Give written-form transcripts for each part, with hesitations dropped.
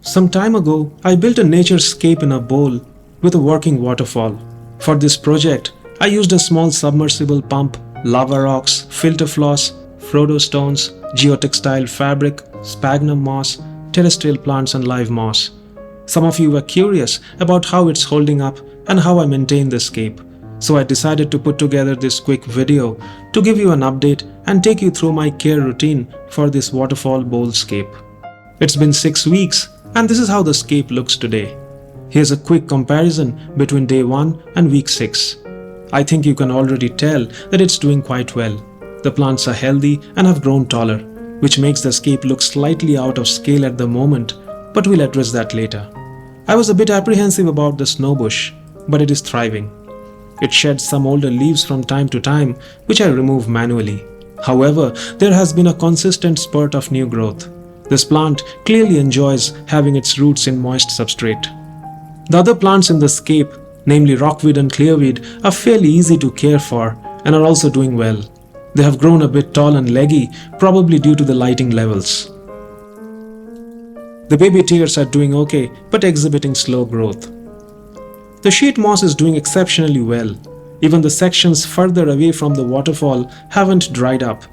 Some time ago, I built a nature scape in a bowl with a working waterfall. For this project, I used a small submersible pump, lava rocks, filter floss, Frodo stones, geotextile fabric, sphagnum moss, terrestrial plants and live moss. Some of you were curious about how it's holding up and how I maintain the scape. So I decided to put together this quick video to give you an update and take you through my care routine for this Waterfall Bowl Scape. It's been 6 weeks and this is how the scape looks today. Here's a quick comparison between day 1 and week 6. I think you can already tell that it's doing quite well. The plants are healthy and have grown taller, which makes the scape look slightly out of scale at the moment, but we'll address that later. I was a bit apprehensive about the snow bush, but it is thriving. It sheds some older leaves from time to time, which I remove manually. However, there has been a consistent spurt of new growth. This plant clearly enjoys having its roots in moist substrate. The other plants in the scape, namely rockweed and clearweed, are fairly easy to care for and are also doing well. They have grown a bit tall and leggy, probably due to the lighting levels. The baby tears are doing okay, but exhibiting slow growth. The sheet moss is doing exceptionally well. Even the sections further away from the waterfall haven't dried up.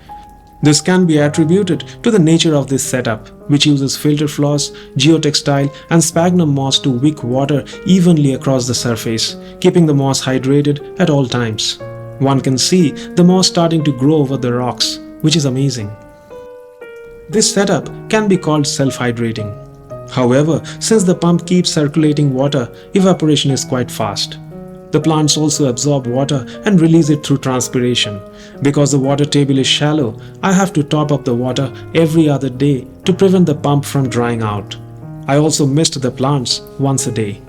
This can be attributed to the nature of this setup, which uses filter floss, geotextile and sphagnum moss to wick water evenly across the surface, keeping the moss hydrated at all times. One can see the moss starting to grow over the rocks, which is amazing. This setup can be called self-hydrating. However, since the pump keeps circulating water, evaporation is quite fast. The plants also absorb water and release it through transpiration. Because the water table is shallow, I have to top up the water every other day to prevent the pump from drying out. I also mist the plants once a day.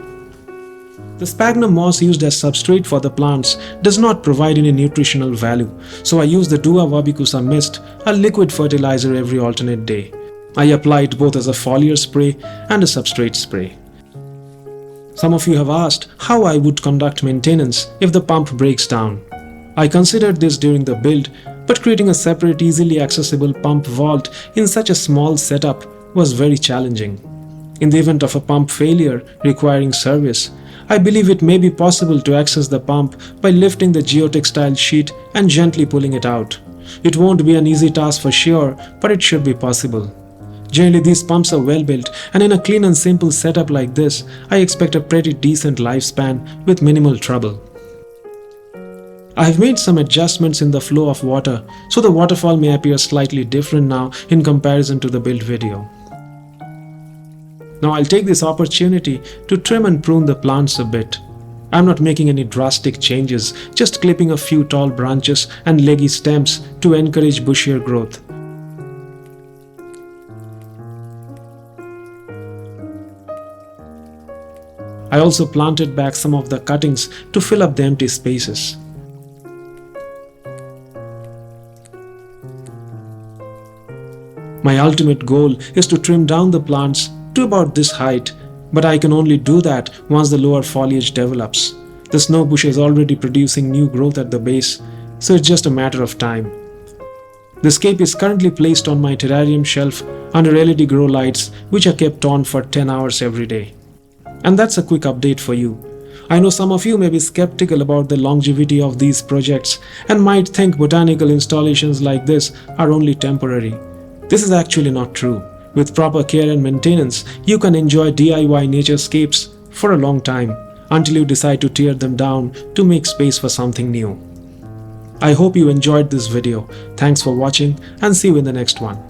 The sphagnum moss used as substrate for the plants does not provide any nutritional value, so I use the DOOA Wabikusa mist, a liquid fertilizer, every alternate day. I apply it both as a foliar spray and a substrate spray. Some of you have asked how I would conduct maintenance if the pump breaks down. I considered this during the build, but creating a separate easily accessible pump vault in such a small setup was very challenging. In the event of a pump failure requiring service, I believe it may be possible to access the pump by lifting the geotextile sheet and gently pulling it out. It won't be an easy task for sure, but it should be possible. Generally, these pumps are well built, and in a clean and simple setup like this, I expect a pretty decent lifespan with minimal trouble. I have made some adjustments in the flow of water, so the waterfall may appear slightly different now in comparison to the build video. Now I'll take this opportunity to trim and prune the plants a bit. I'm not making any drastic changes, just clipping a few tall branches and leggy stems to encourage bushier growth. I also planted back some of the cuttings to fill up the empty spaces. My ultimate goal is to trim down the plants to about this height, but I can only do that once the lower foliage develops. The snow bush is already producing new growth at the base, so it's just a matter of time. The scape is currently placed on my terrarium shelf under LED grow lights, which are kept on for 10 hours every day. And that's a quick update for you. I know some of you may be skeptical about the longevity of these projects and might think botanical installations like this are only temporary. This is actually not true. With proper care and maintenance, you can enjoy DIY naturescapes for a long time until you decide to tear them down to make space for something new. I hope you enjoyed this video. Thanks for watching and see you in the next one.